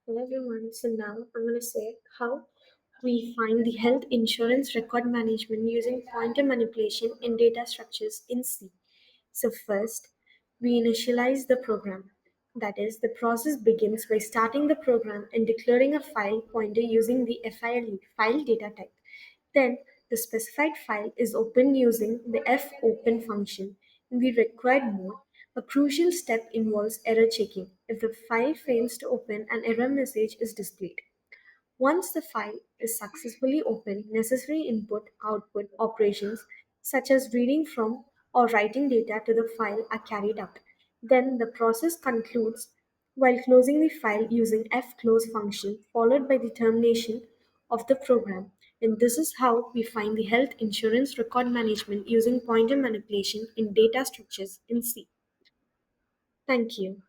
Hello everyone. So now I'm going to say how we find the health insurance record management using pointer manipulation in data structures in C. So first, we initialize the program. That is, the process begins by starting the program and declaring a file pointer using the file data type. Then the specified file is opened using the fopen function in the required mode. A crucial step involves error checking. If the file fails to open, an error message is displayed. Once the file is successfully opened, necessary input output operations such as reading from or writing data to the file are carried out. Then the process concludes while closing the file using fclose function followed by the termination of the program. And this is how we find the health insurance record management using pointer manipulation in data structures in C. Thank you.